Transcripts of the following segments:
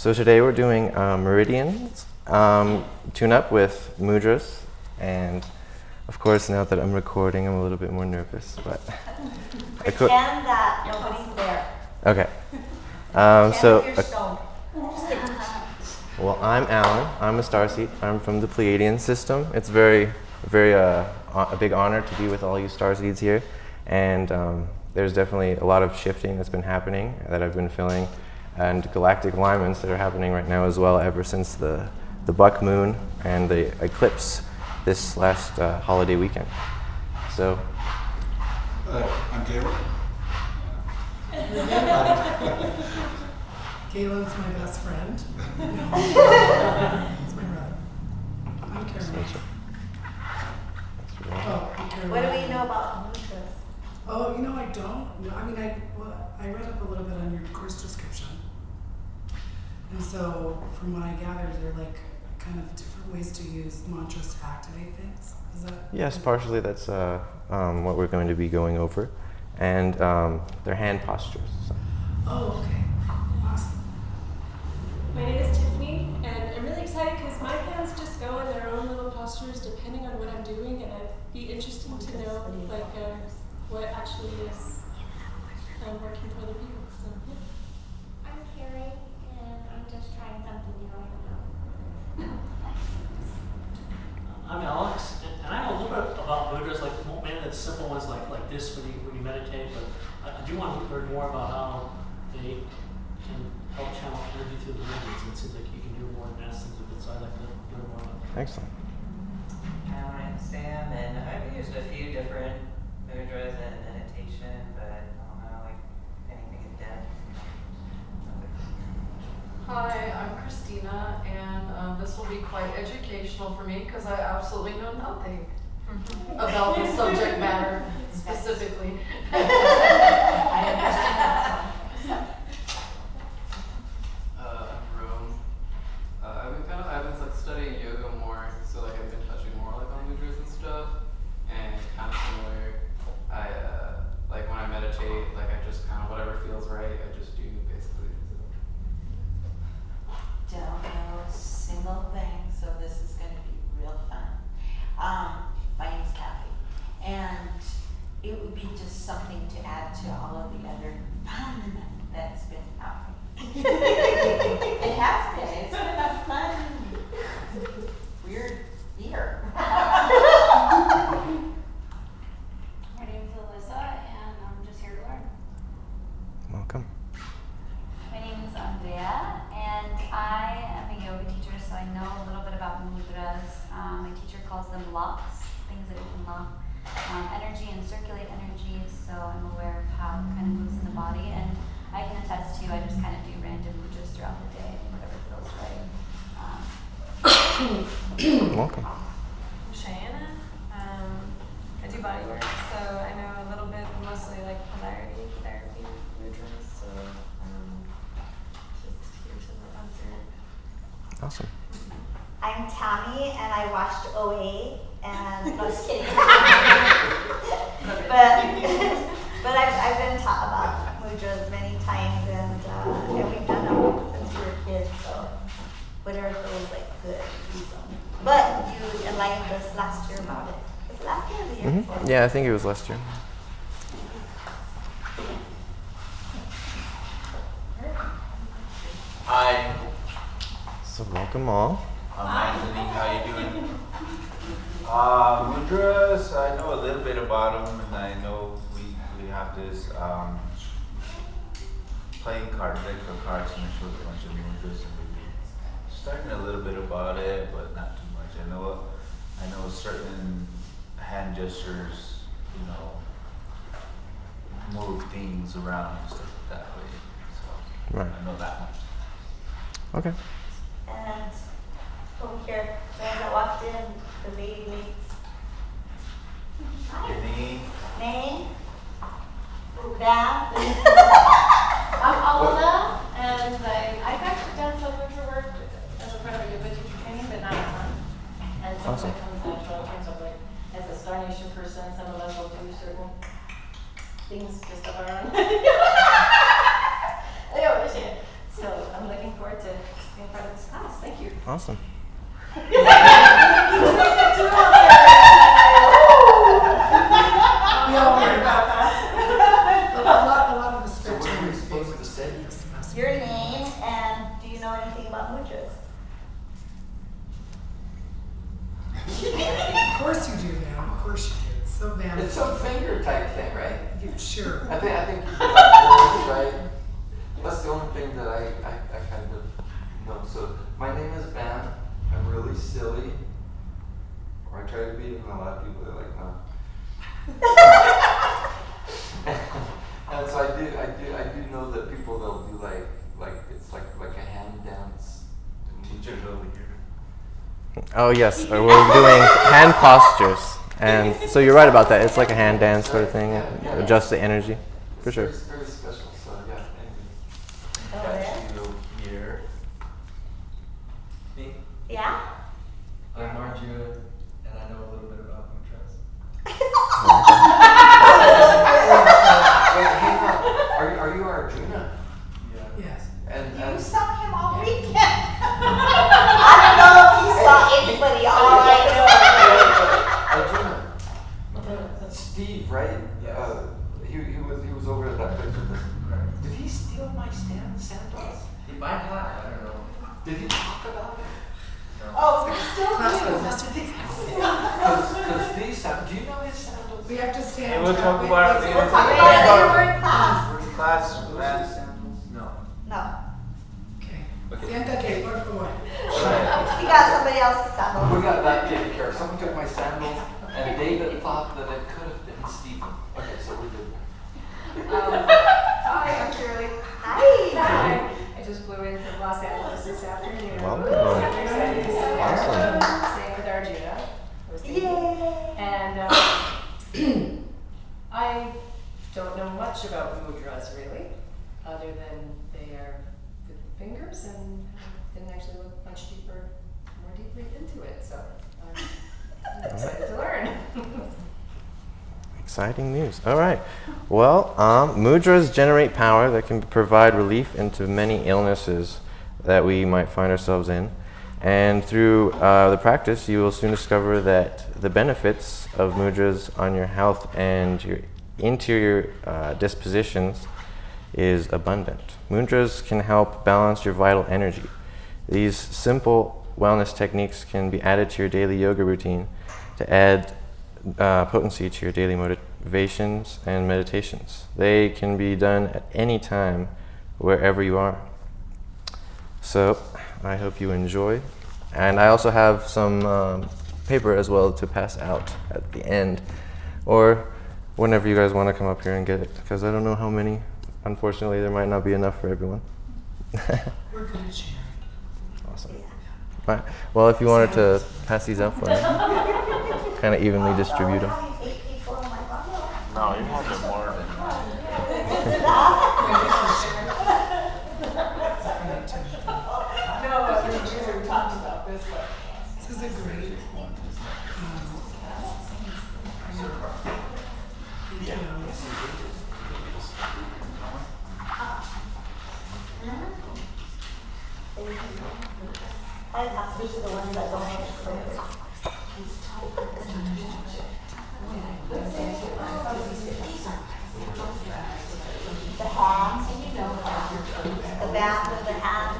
So today we're doing meridians, tune-up with mudras, and of course now that I'm recording I'm a little bit more nervous, but... Pretend that nobody's there. Okay. Well, I'm Alan. I'm a starseed. I'm from the Pleiadian system. It's a big honor to be with all you starseeds here, and there's definitely a lot of shifting that's been happening that I've been feeling, and galactic alignments that are happening right now as well ever since the buck moon and the eclipse this last holiday weekend. So. I'm Galen. Galen's my best friend. He's my brother. I'm Karen. What do we know about mudras? Oh, I don't. I mean, I read up a little bit on your course description. And so, from what I gathered, they're like kind of different ways to use mantras to activate things. Is that? Yes, partially that's what we're going to be going over. And their hand postures. So. Oh, okay. Awesome. My name is Tiffany, and I'm really excited because my hands just go in their own little postures depending on what I'm doing, and it'd be interesting to know what actually is working for other people. So, yeah. I'm Carrie, and I'm just trying something new. I don't know. I'm Alex, and I know a little bit about mudras, like maybe the simple ones like this when you meditate, but I do want to learn more about how they can help channel energy through the meridians. It seems like you can do more advanced things with it, so I'd like to learn more about that. Excellent. I'm Sam, and I've used a few different mudras and meditation, but I don't know anything in depth. Hi, I'm Christina, and this will be quite educational for me because I absolutely know nothing about the subject matter specifically. I understand. I'm Rome. I've been studying yoga more, so I've been touching more on mudras and stuff, and kind of similar. I when I meditate, I just kind of whatever feels right, I just do basically. Don't know a single thing, so this is going to be real fun. My name's Kathy, and it would be just something to add to all of the other fun that's been happening. It has been. It's been a fun, weird year. My name's Alyssa, and I'm just here to learn. Welcome. My name is Andrea, and I am a yoga teacher, so I know a little bit about mudras. My teacher calls them locks, things that you can lock energy and circulate energy, so I'm aware of how it kind of moves in the body, and I can attest to, I just kind of do random mudras throughout the day, whatever feels right. Welcome. I'm Cheyenne. I do body work, so I know a little bit, mostly polarity therapy, mudras, so just here to answer. Awesome. I'm Tammy, and I watched OA, and no, just kidding. but I've been taught about mudras many times, and we've done them since we were kids. So whatever feels good, use them. But you enlightened us last year about it. Was it last year or the year before? Yeah, I think it was last year. Hi. So welcome all. I'm Anthony. How you doing? Mudras, I know a little bit about them, and I know we have this playing card deck of cards, and it shows a bunch of mudras, and we're starting a little bit about it, but not too much. I know certain hand gestures, move things around and stuff that way. So Right. I know that much. Okay. And over here, the one that walked in, the lady meets. Hi. Name? Bam. I'm Alana, and I've actually done some mudra work as a part of a yoga teacher training, but not a ton. And some Awesome. of it comes natural in terms of as a Star Nation person, some of us will do certain things just of our own. So I'm looking forward to Awesome. We all worry about that. A lot of the spare time is supposed to say? this semester. Your name, and do you know anything about mudras? Of course you do, Van. Of course you do. It's so Van. It's some finger type thing, right? Sure. I think you got words, right? That's the only thing that I kind of know. So my name is Van. I'm really silly, or I try to be, and a lot of people are like, no. And so I do know that people, they'll do like it's like a hand dance. Teachers over here. Oh yes, we're doing hand postures, and so you're right about that. It's like a hand dance sort of thing. Adjust the energy, for sure. It's very special. So yeah. Oh, Got you here. Me? yeah? I'm Arjuna, and I know a little bit about mudras. Wait, hang on. Are you Arjuna? Yeah. Yes. And You saw him all weekend. I don't know if you saw anybody all weekend. Arjuna. Steve, right? Yes. He was over at that place with us. Did he steal my sandals? He might have, I don't know. Did he talk about it? Oh, we're still Class doing of this. Because these sandals, do you know his sandals? We have to stand. Hey, we'll talk wait, about wait, it We'll later. talk about it later. We're in class. We're in class, man. No. No. Okay. Siéntate, por favor. We got somebody else's We sandals. got that taken care of. Someone took my sandals, and David thought that it could have been Stephen. Okay, so we're good. Hi, I'm Shirley. Hi. I just flew in from Los Angeles this afternoon. Welcome. Super excited to stay Awesome. staying with Arjuna. Yay. And I don't know much about mudras really, other than they are with fingers, and I didn't actually look much more deeply into it. So I'm excited to learn. Exciting news. All right. Well, mudras generate power that can provide relief into many illnesses that we might find ourselves in. And through the practice, you will soon discover that the benefits of mudras on your health and your interior dispositions is abundant. Mudras can help balance your vital energy. These simple wellness techniques can be added to your daily yoga routine to add potency to your daily motivations and meditations. They can be done at any time, wherever you are. So I hope you enjoy. And I also have some paper as well to pass out at the end, or whenever you guys want to come up here and get it, because I don't know how many. Unfortunately, there might not be enough for everyone. We're good at sharing. Awesome. All right. Well, if you wanted to pass these out for me, kind of evenly distribute them. No, you want it more than This is a great I pass these to the ones that don't have friends. The hand, the back of the hand.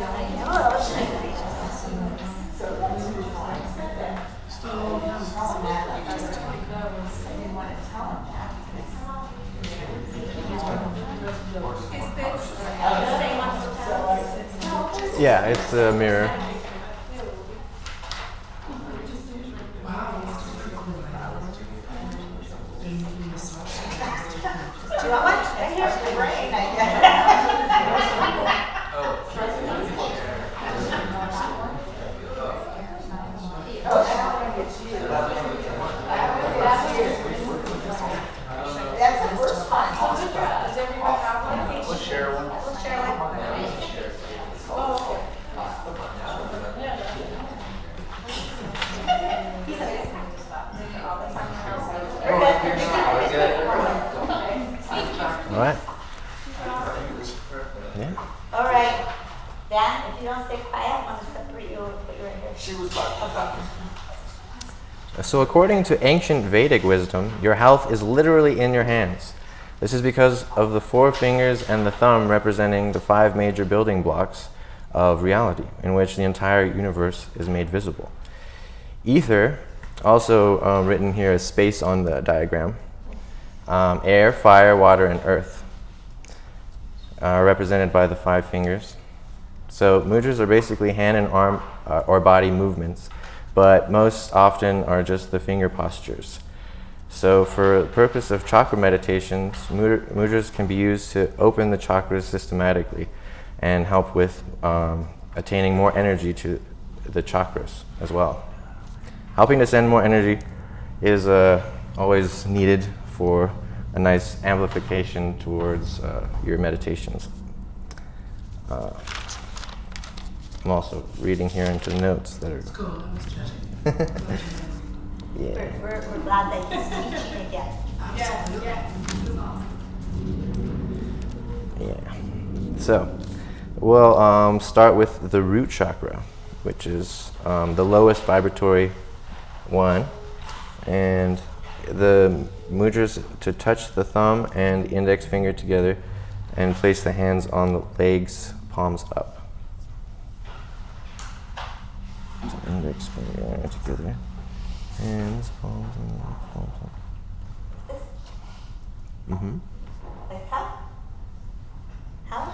I know, that was Yeah, it's a mirror. Do you want my, here's the brain, I guess. That's the first one. Does everyone have one? We'll share one. We'll share one. All right. Yeah. She was like, So according to ancient Vedic wisdom, your health is literally in your hands. This is because of the 4 fingers and the thumb representing the 5 major building blocks of reality, in which the entire universe is made visible. Ether, also written here as space on the diagram, air, fire, water, and earth, represented by the 5 fingers. So mudras are basically hand and arm or body movements, but most often are just the finger postures. So for the purpose of chakra meditations, mudras can be used to open the chakras systematically and help with attaining more energy to the chakras as well. Helping to send more energy is always needed for a nice amplification towards your meditations. I'm also reading here into notes that are... It's cool, no one's judging. Yeah. We're glad that he's teaching again. Absolutely. This is awesome. Yeah. So, we'll start with the root chakra, which is the lowest vibratory one. And the mudras to touch the thumb and the index finger together and place the hands on the legs, palms up. So index finger together. Hands, palms, and palms up. Mm-hmm. Like how? How?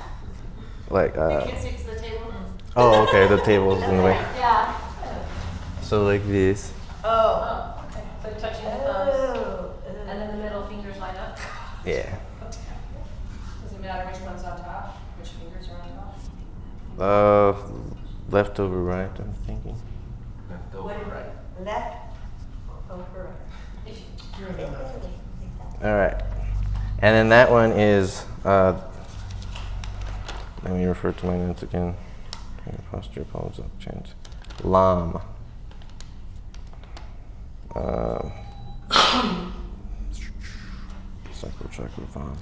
Like, You can't see because the table. oh, okay, the table's in the way. Yeah. So like this. Oh. Oh, okay. So touching the thumbs, Oh. and then the middle fingers line up. Yeah. Does it matter which one's on top? Which fingers are on top? Left over right, I'm thinking. Left What over is right. it? Left over right. You're on the left. All right. And then that one is, let me refer to my notes again. Posture, palms up, chant. Lam. Sacral chakra, palm.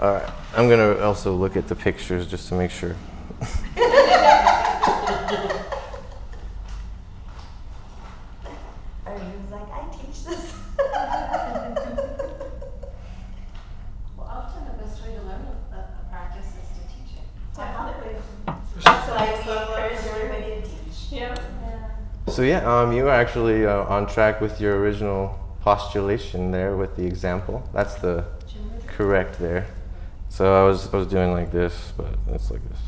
All right. I'm going to also look at the pictures just to make sure. Arjun's like, I teach this. Well, often the best way to learn a practice is to teach it. Definitely. That's why we encourage everybody to teach. Yeah. So yeah, you are actually on track with your original postulation there with the example. That's the correct there. So I was doing like this, but it's like this.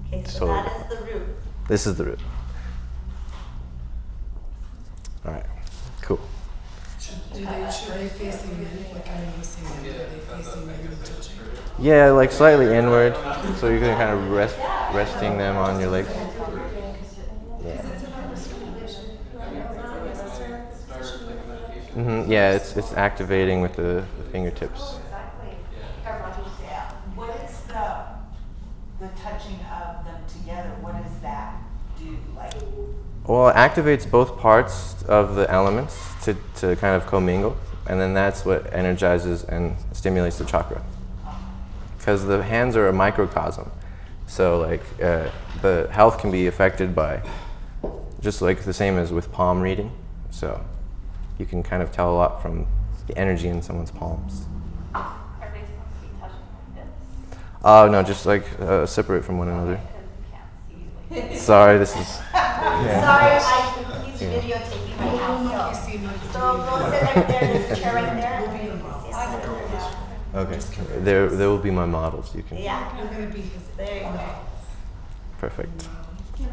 Okay, so Totally that is the root. This is the root. All right, cool. Should they facing in? Like I'm noticing them. Are they facing in and touching? Yeah, like slightly inward, so you can kind of resting them on your legs. Yeah. Yeah, it's activating with the fingertips. Yeah. What is the touching of them together? What does that do? Like, Well, it activates both parts of the elements to kind of commingle, and then that's what energizes and stimulates the chakra. Because the hands are a microcosm, so like the health can be affected by just like the same as with palm reading. So you can kind of tell a lot from the energy in someone's palms. Are they supposed to be touching like this? No, just like separate from one another. Because you can't see. Sorry, this is. sorry, he's videotaping my Monkey house. see, monkey So do. go sit right there, there's a chair right there. We'll be in the box. Yeah. Okay, there will be my models. You can. Yeah, You're gonna be his. there you go. Perfect. Okay.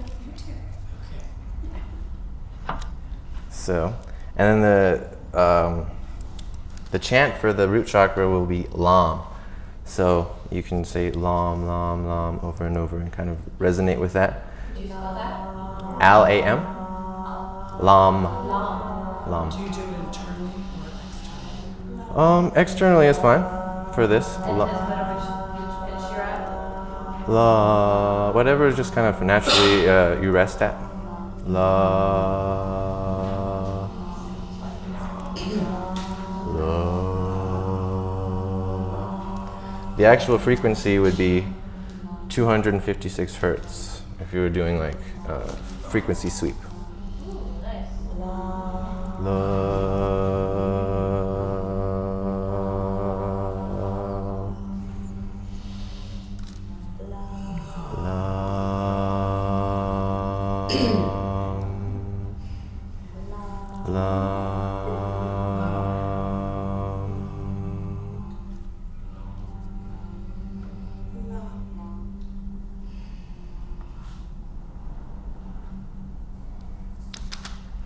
So, and then the chant for the root chakra will be Lam. So you can say Lam, Lam, Lam over and over and kind of resonate with that. Do you spell that? L-A-M. Lam. Lam. Do you do it internally or externally? Externally is fine for this. And doesn't matter which pitch you're at. La. Whatever is just kind of naturally you rest at. La. The actual frequency would be 256 hertz, if you were doing like a frequency sweep. Ooh, nice.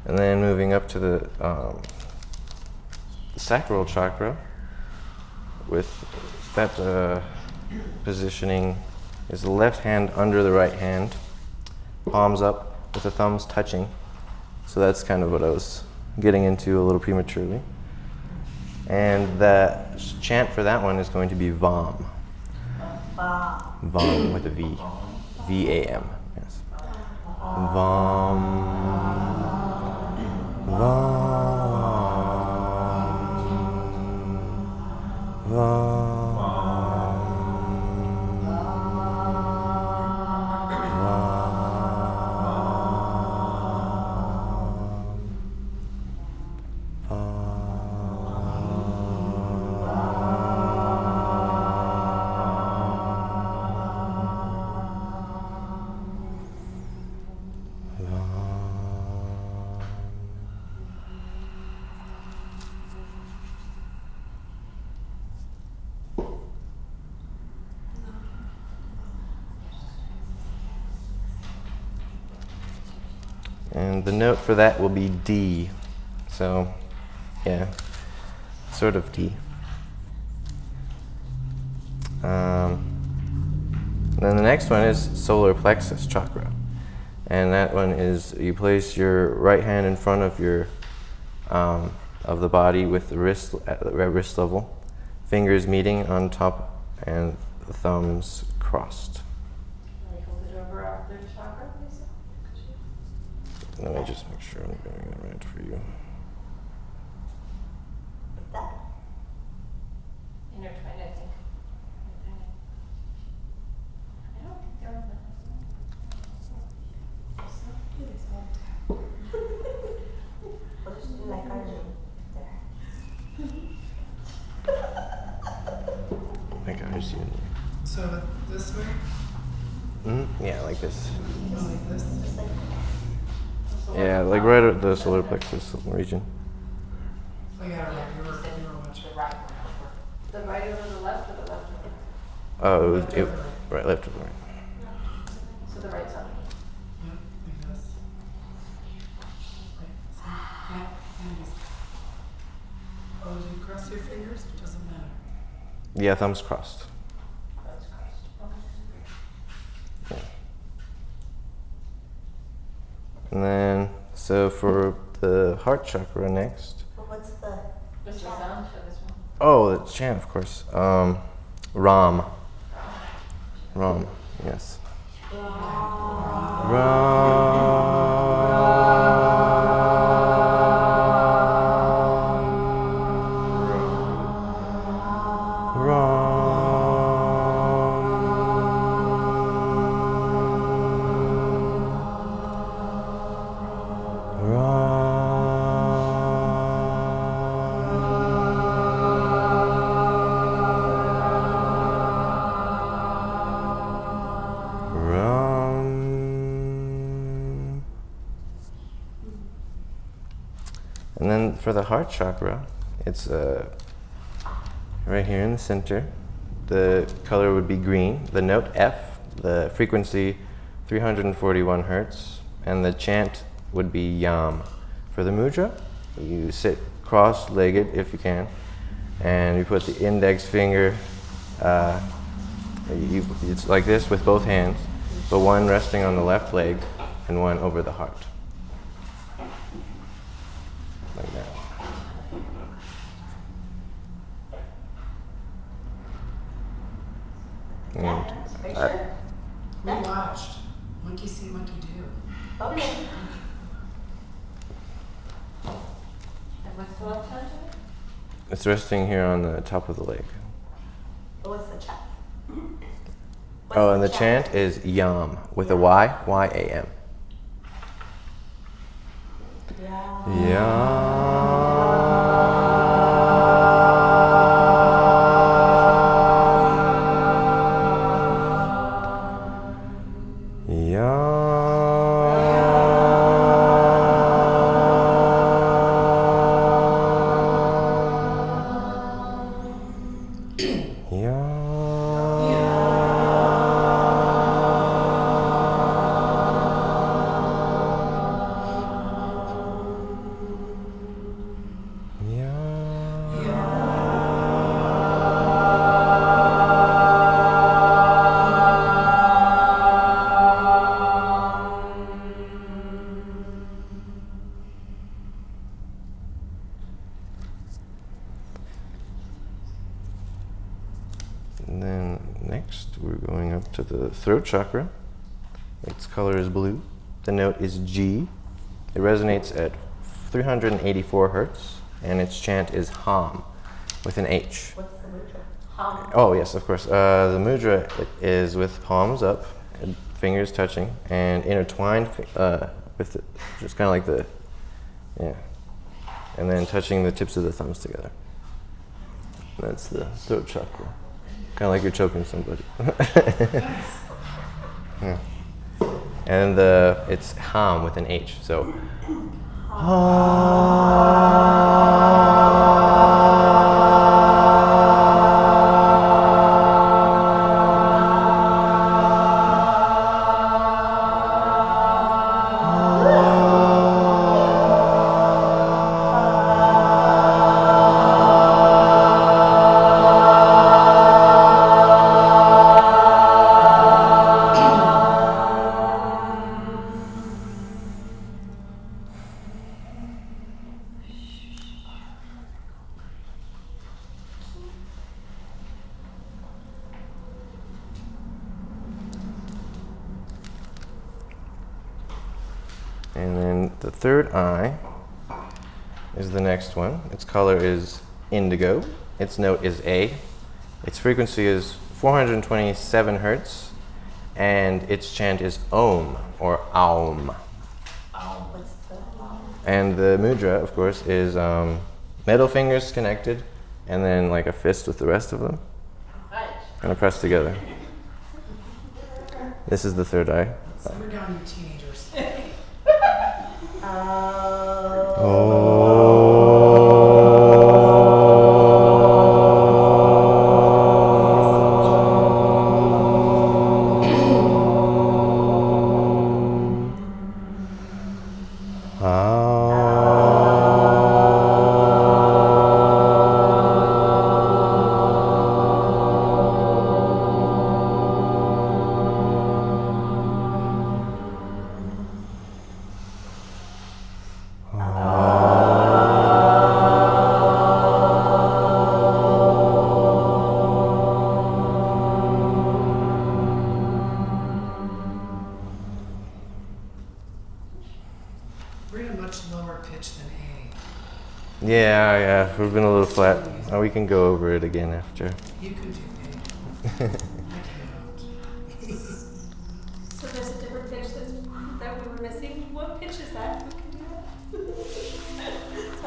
And then moving up to the sacral chakra, with that positioning is the left hand under the right hand, palms up with the thumbs touching. So that's kind of what I was getting into a little prematurely. And the chant for that one is going to be VAM. VAM with a V. V-A-M. Yes. VAM. VAM. VAM. And the note for that will be D. So, yeah, sort of D. Then the next one is solar plexus chakra. And that one is you place your right hand in front of your of the body with the wrist at wrist level, fingers meeting on top and the thumbs crossed. Hold it over our third chakra, please. Let me just make sure I'm getting it right for you. Intertwined, I think. I don't think they're on the. Like I see it. So this way? Yeah, like this. Oh, like this? Yeah, like right at the solar plexus region. I got it right. You were watching. The right over the left or the left over the right? Oh, Left it, over right. right, left of right. So the right side. Yep, like this. Like, see? Yeah, and just. Oh, do you cross your fingers? It doesn't matter. Yeah, thumbs crossed. That's crossed. Okay. And then, so for the heart chakra next. What's the What's the sound for this one? Oh, the chant, of course. Ram. Ram, yes. And then for the heart chakra, it's right here in the center. The color would be green. The note F, the frequency 341 hertz, and the chant would be Yam. For the mudra, you sit cross-legged if you can, and you put the index finger, it's like this with both hands, but one resting on the left leg and one over the heart. Like that. And We watched. Monkey see, monkey do. Okay. And what's the left hand doing? it's resting here on the top of the leg. What's the chat? Oh, and the chant is Yam with a Y, Y-A-M. And then next we're going up to the throat chakra. Its color is blue. The note is G. It resonates at 384 hertz, and its chant is Ham with an H. What's the mudra? Hum. Oh yes, of course. The mudra is with palms up, and fingers touching, and intertwined with just kind of like the, and then touching the tips of the thumbs together. That's the throat chakra. Kind of like you're choking somebody. Yeah. And it's Ham with an H, so. And then the third eye is the next one. Its color is indigo. Its note is A. Its frequency is 427 hertz. And its chant is Om or Aum. What's the And the mudra, of course, is middle fingers connected and then like a fist with the rest of them. Kind of pressed together. This is the third eye. Simmer down, you teenagers. We're in a much lower pitch than A. Yeah, we've been a little flat. Oh, we can go over it again after. You can do A. I cannot. So there's a different pitch that we were missing. What pitch is that? Who can do that?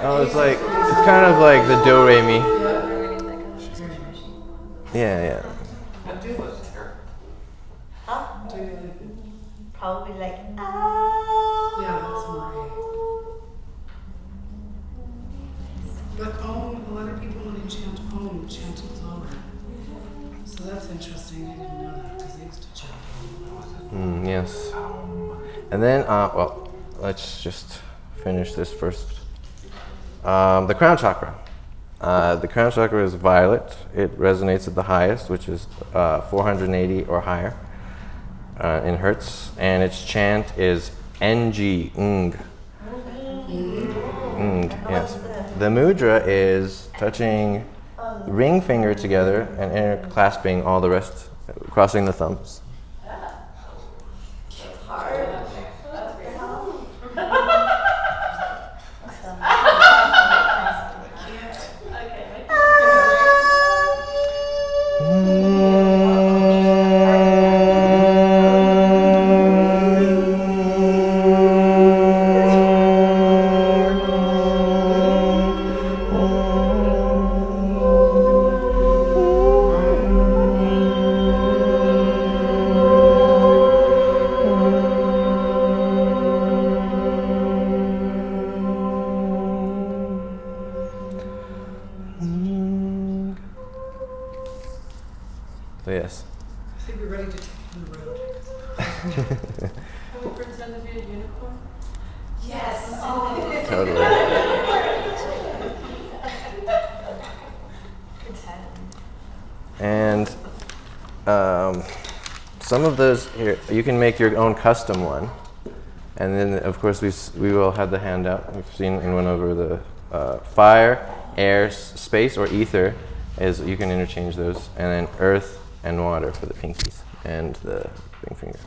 Oh, it's kind of like the do re mi. Yeah. Huh? Do Probably like, oh. Yeah, that's more A. But Om, a lot of people when they chant Om, chant it lower. So that's interesting. I didn't know that because I used to chant Om. Yes. And then, well, let's just finish this first. The crown chakra. The crown chakra is violet. It resonates at the highest, which is 480 or higher in hertz. And its chant is NG, Ng. Ng, yes. The mudra is touching ring finger together and interclasping all the rest, crossing the thumbs. So yes. I think we're ready to take it on the road. Can we pretend to be a unicorn? Yes. Totally. And some of those here, you can make your own custom one. And then, of course, we will have the handout. We've seen and went over the fire, air, space, or ether. Is you can interchange those, and then earth and water for the pinkies and the ring finger.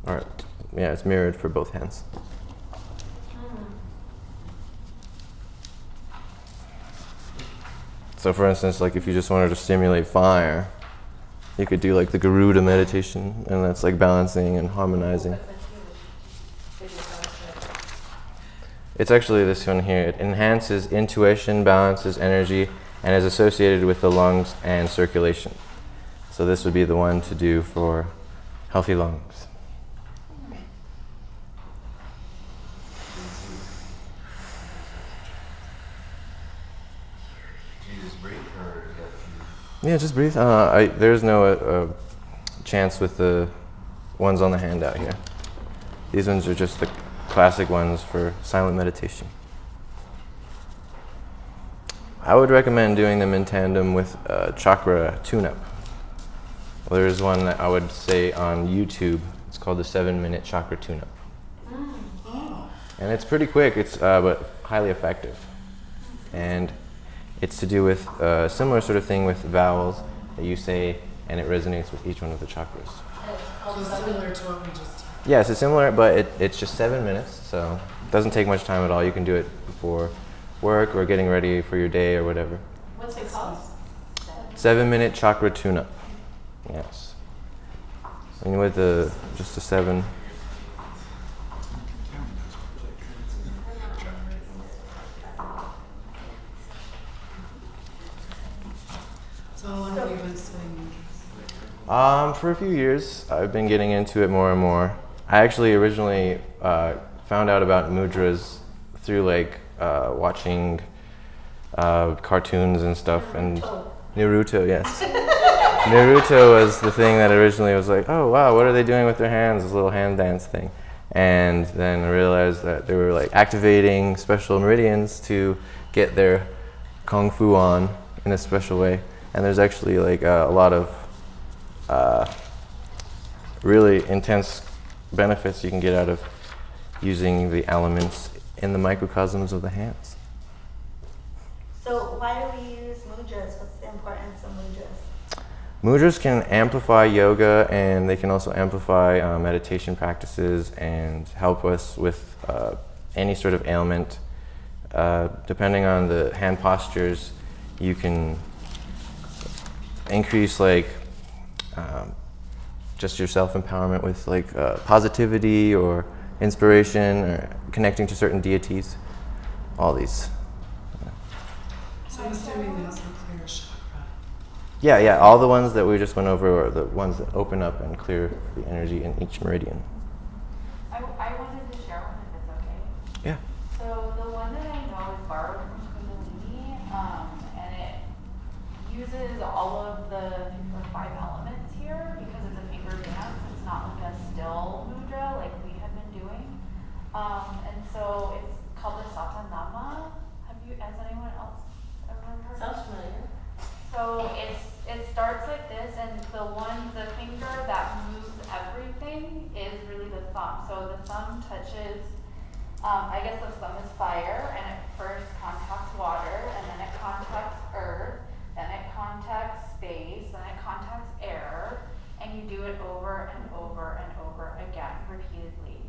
All right. Yeah, it's mirrored for both hands. So, for instance, like if you just wanted to stimulate fire, you could do like the Garuda meditation, and that's like balancing and harmonizing. It's actually this one here. It enhances intuition, balances energy, and is associated with the lungs and circulation. So this would be the one to do for healthy lungs. Do you just breathe or you have to? Yeah, just breathe. There's no chance with the ones on the handout here. These ones are just the classic ones for silent meditation. I would recommend doing them in tandem with chakra tune-up. Well, there is one that I would say on YouTube. It's called the 7-minute chakra tune-up. And it's pretty quick, but highly effective. And it's to do with a similar sort of thing with vowels that you say, and it resonates with each one of the chakras. So similar to what we just did. Yes, it's similar, but it's just 7 minutes, so it doesn't take much time at all. You can do it before work or getting ready for your day or whatever. What's it called? 7-minute chakra tune-up. Yes. And with just a 7. So how long have you been studying mudras? For a few years, I've been getting into it more and more. I actually originally found out about mudras through like watching cartoons and stuff, and Naruto, yes. Naruto was the thing that originally was like, oh wow, what are they doing with their hands? This little hand dance thing. And then I realized that they were like activating special meridians to get their kung fu on in a special way. And there's actually like a lot of really intense benefits you can get out of using the elements in the microcosms of the hands. So why do we use mudras? What's the importance of mudras? Mudras can amplify yoga, and they can also amplify meditation practices and help us with any sort of ailment. Depending on the hand postures, you can increase like just your self-empowerment with like positivity or inspiration or connecting to certain deities. All these. So I'm assuming that's the clear chakra. Yeah, all the ones that we just went over are the ones that open up and clear the energy in each meridian. I wanted to share one if it's okay. Yeah. So the one that I know is borrowed from Kundalini, and it uses all of the 5 elements here because it's a finger dance. It's not like a still mudra like we had been doing. And so it's called the Satanama. Has anyone else ever heard? Sounds familiar. So it starts like this, and the finger that moves everything is really the thumb. So the thumb touches, I guess the thumb is fire, and it first contacts water, and then it contacts earth, then it contacts space, then it contacts air, and you do it over and over and over again, repeatedly.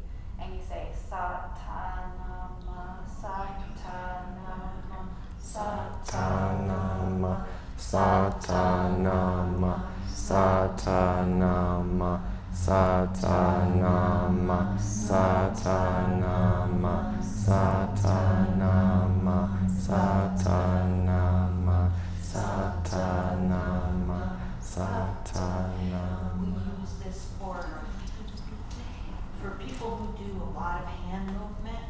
And you say, Satanama, Satanama, Satanama, Satanama, Satanama, Satanama, Satanama, Satanama, Satanama, Satanama, Satanama. We use this for people who do a lot of hand movement.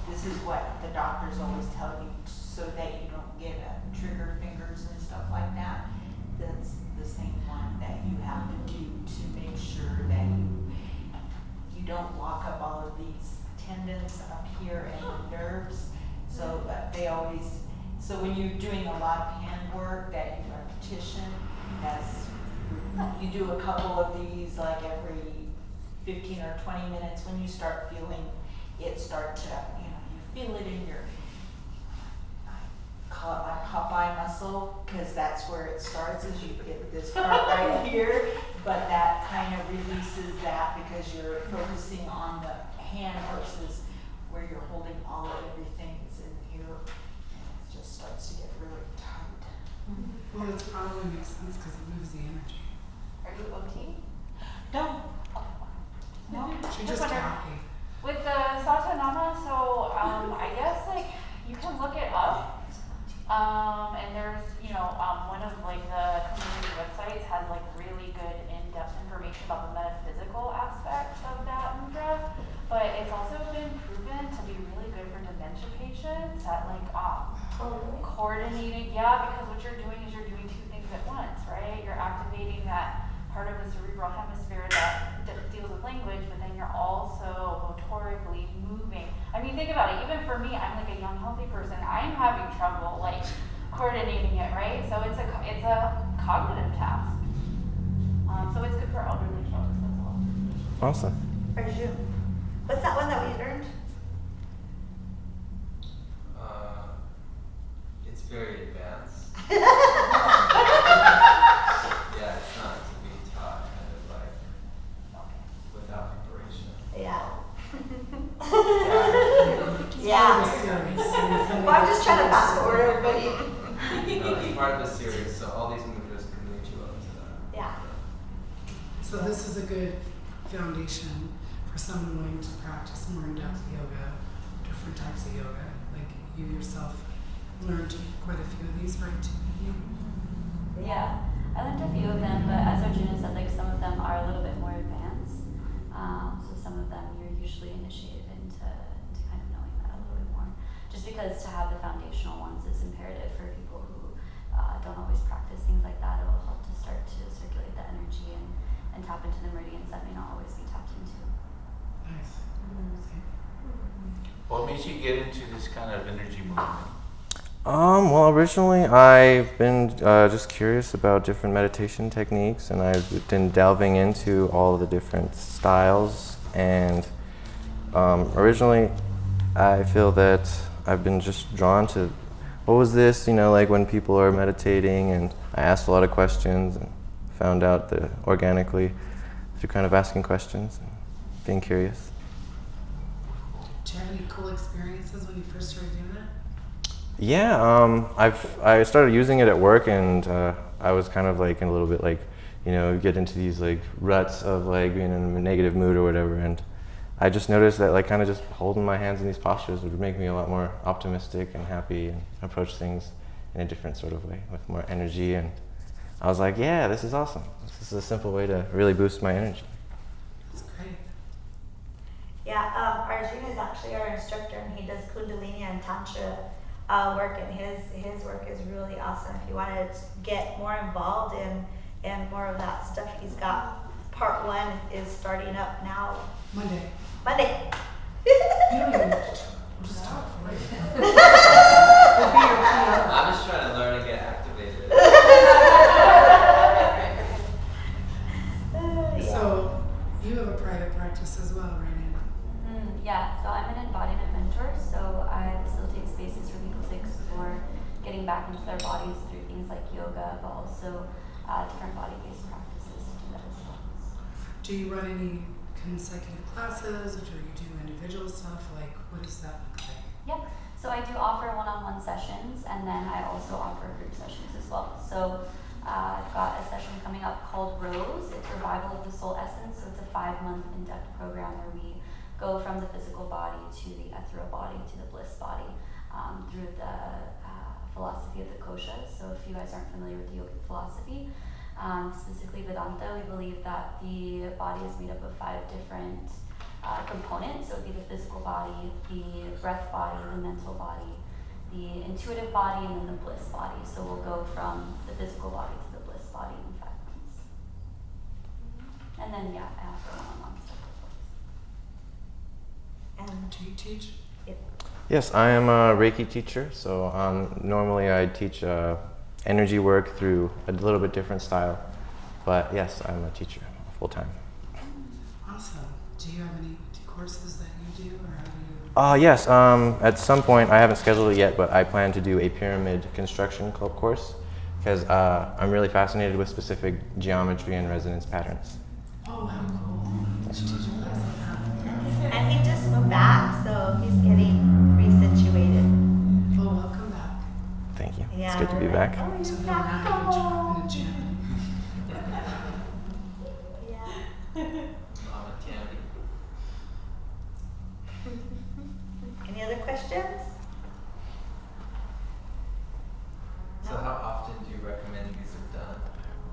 This is what the doctors always tell you so that you don't get trigger fingers and stuff like that. don't lock up all of these tendons up here and the nerves. So they always, so when you're doing a lot of hand work, that repetition, you do a couple of these like every 15 or 20 minutes. When you start feeling it start to, you feel it in your, I call it my Popeye muscle, because that's where it starts, is you get this part right here, but that kind of releases that because you're focusing on the hand versus where you're holding all of everything is in here, and it just starts to get really tight. Well, it probably makes sense because it moves the energy. Are you OT? No. No. She just wonder- happy. With the Sata Nama, so I guess like you can look it up. And there's, one of like the community websites has like really good in-depth information about the metaphysical aspects of that mudra. But it's also been proven to be really good for dementia patients at like coordinating. Yeah, because what you're doing is you're doing two things at once, right? You're activating that part of the cerebral hemisphere that deals with language, but then you're also motorically moving. I mean, think about it. Even for me, I'm like a young, healthy person. I'm having trouble like coordinating it, right? So it's a cognitive task. So it's good for elderly folks as well. Awesome. Arjun, what's that one that we learned? It's very advanced. Yeah, it's not to be taught kind of like without preparation. Yeah. Yeah. Well, I'm just trying to fast forward everybody. No, it's part of the series, so all these mudras can lead you up to that. Yeah. So this is a good foundation for someone wanting to practice more in-depth yoga, different types of yoga. Like you yourself learned quite a few of these, right? Yeah, I learned a few of them, but as Arjuna said, like some of them are a little bit more advanced. So some of them you're usually initiated into kind of knowing that a little bit more. Just because to have the foundational ones is imperative for people who don't always practice things like that. It will help to start to circulate the energy and tap into the meridians that may not always be tapped into. Nice. What made you get into this kind of energy movement? Well, originally I've been just curious about different meditation techniques, and I've been delving into all of the different styles. And originally, I feel that I've been just drawn to what was this, like when people are meditating, and I asked a lot of questions and found out that organically through kind of asking questions and being curious. Do you have any cool experiences when you first started doing it? Yeah, I started using it at work, and I was kind of like in a little bit like, get into these like ruts of like being in a negative mood or whatever, and I just noticed that like kind of just holding my hands in these postures would make me a lot more optimistic and happy and approach things in a different sort of way with more energy. And I was like, yeah, this is awesome. This is a simple way to really boost my energy. That's great. Yeah, Arjun is actually our instructor, and he does Kundalini and Tantra work, and his work is really awesome. If you want to get more involved in more of that stuff, he's got part 1 is starting up now. Monday. You don't even, we'll just talk for it. I'm just trying to learn and get activated. So you have a private practice as well, right, Anna? Yeah, so I'm an embodiment mentor, so I facilitate spaces for people to explore getting back into their bodies through things like yoga, but also different body-based practices to do that as well. Do you run any consecutive classes, or do you do individual stuff? Like, what does that look like? Yep. So I do offer one-on-one sessions, and then I also offer group sessions as well. So I've got a session coming up called Rose. It's Revival of the Soul Essence. So it's a 5-month in-depth program where we go from the physical body to the ethereal body to the bliss body through the philosophy of the koshas. So if you guys aren't familiar with the yogic philosophy, specifically Vedanta, we believe that the body is made up of 5 different components. So it would be the physical body, the breath body, the mental body, the intuitive body, and then the bliss body. So we'll go from the physical body to the bliss body in 5 months. And then, yeah, I offer one-on-one stuff, of course. And Do you teach? Yes, I am a Reiki teacher. So normally I teach energy work through a little bit different style. But yes, I'm a teacher full time. Awesome. Do you have any courses that you do, or how do you? Yes, at some point, I haven't scheduled it yet, but I plan to do a pyramid construction course because I'm really fascinated with specific geometry and resonance patterns. Oh, how cool. You should teach a class on that. And he just moved back, so he's getting resituated. Well, welcome back Thank you. Yeah. It's good to be back. to the land of enchantment. Yeah. Mama Tammy. Any other questions? So how often do you recommend these are done?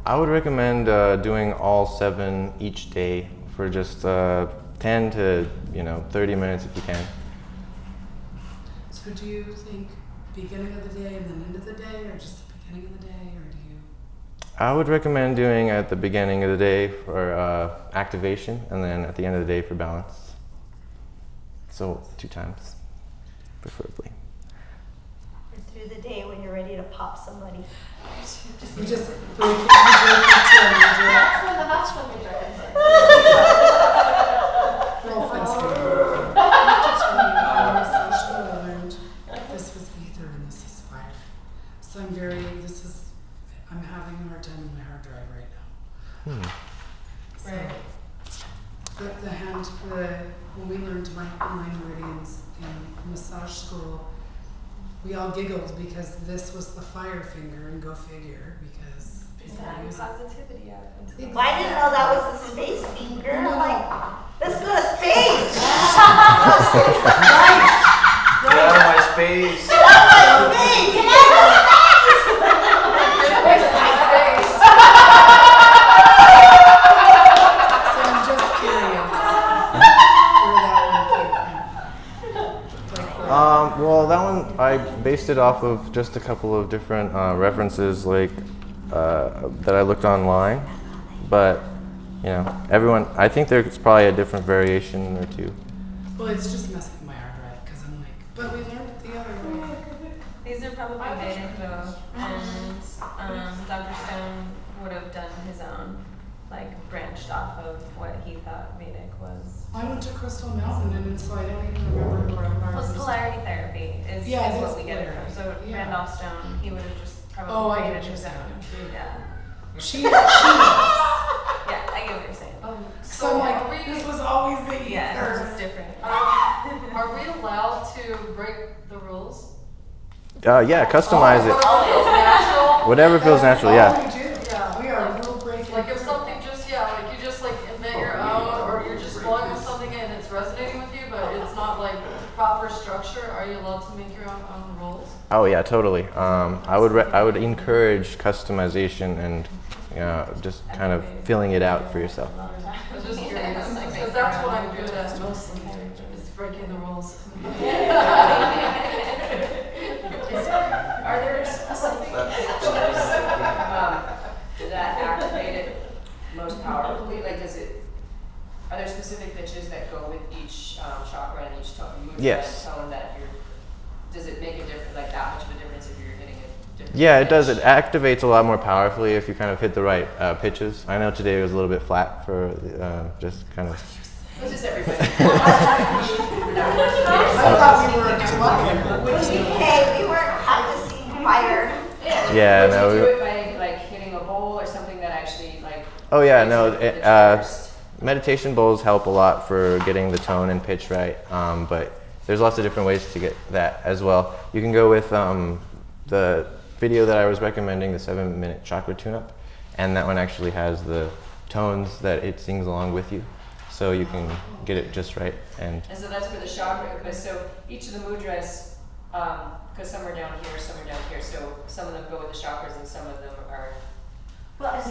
I would recommend doing all 7 each day for just 10 to 30 minutes if you can. So do you think beginning of the day and then end of the day, or just the beginning of the day, or do you? I would recommend doing at the beginning of the day for activation and then at the end of the day for balance. So 2 times, preferably. Or through the day when you're ready to pop somebody. You just break it into a mudra. That's when we drive. Girlfriend's favorite. I have to tell you, in massage school I learned this was ether and this is fire. So I'm having a hard time with my hard drive right now. So, when we learned my meridians in massage school, we all giggled because this was the fire finger, and go figure, because people use it. Positivity out into Well, I didn't know that was the space finger. I'm like, let's go to space. Get out of my space. Get out of my space. Get out of space. So I'm just curious where that one came from. Well, that one I based it off of just a couple of different references, like that I looked online. But everyone, I think there's probably a different variation or two. Well, it's just messing with my hard drive because I'm like, but we learned it the other way. These are probably Vedic though, and Dr. Stone would have done his own, like branched off of what he thought Vedic was. I went to Crystal Mountain, and so I don't even remember who wrote Plus ours. polarity therapy is Yeah, it what is we get it from. So polarity, yeah. Randolph Stone, he would have just probably Oh, I created get his you own. saying. Yeah. She Yeah, I get what you're saying. So I'm like, this was always the ether. Yeah, it's just different. Are we allowed to break the rules? Yeah, customize it. Natural? Whatever feels natural, yeah. Oh, we do. Yeah, we are rule breaking. Like if something just, like you just like invent your own, or you're just flowing with something and it's resonating with you, but it's not like proper structure, are you allowed to make your own rules? Oh yeah, totally. I would encourage customization and just kind of filling it out for yourself. I was just curious, because that's what I'm good at mostly, is breaking the rules. Are there specific pitches that activate it most powerfully? Like, are there specific pitches that go with each chakra and each mudra Yes. tone that does it make a difference, like that much of a difference if you're hitting a different Yeah, it pitch? does. It activates a lot more powerfully if you kind of hit the right pitches. I know today was a little bit flat for just kind of. It's just everybody. I thought we were a club. Hey, we weren't practicing fire. Yeah, Would no. you do it by like hitting a bowl or something that actually like? Oh yeah, makes no. you hit the pitch first? Meditation bowls help a lot for getting the tone and pitch right, but there's lots of different ways to get that as well. You can go with the video that I was recommending, the 7-minute chakra tune-up, and that one actually has the tones that it sings along with you, so you can get it just right. And so that's for the chakra, because so each of the mudras, because some are down here, some are down here, so some of them go with the chakras and some of them are. Well, and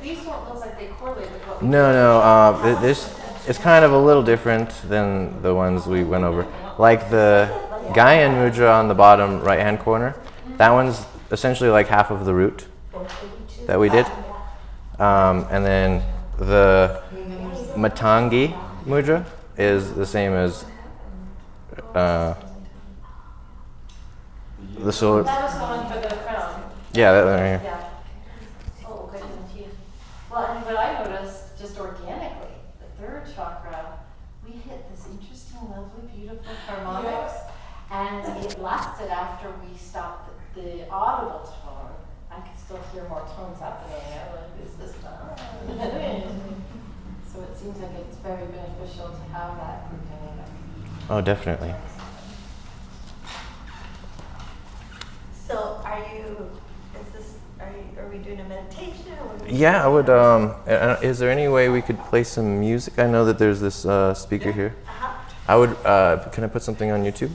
these don't look like they correlate with what we no, this it's kind of a little different than the ones we went over. Like the Gaian mudra on the bottom right-hand corner, that one's essentially like half of the root that we did. And then the Matangi mudra is the same as the solar. That was the one for the crown. Yeah, that one right here. Yeah. Oh, goodness, yeah. Well, and what I noticed, just organically, the third chakra, we hit this interesting, lovely, beautiful harmonics. And it lasted after we stopped the audible tone. I could still hear more tones happening. I'm like, is this done? So it seems like it's very beneficial to have that group dynamic. Oh, definitely. So are we doing a meditation? Or what are we Yeah, I doing? would. Is there any way we could play some music? I know that there's this speaker here. Uh-huh. I would. Can I put something on YouTube?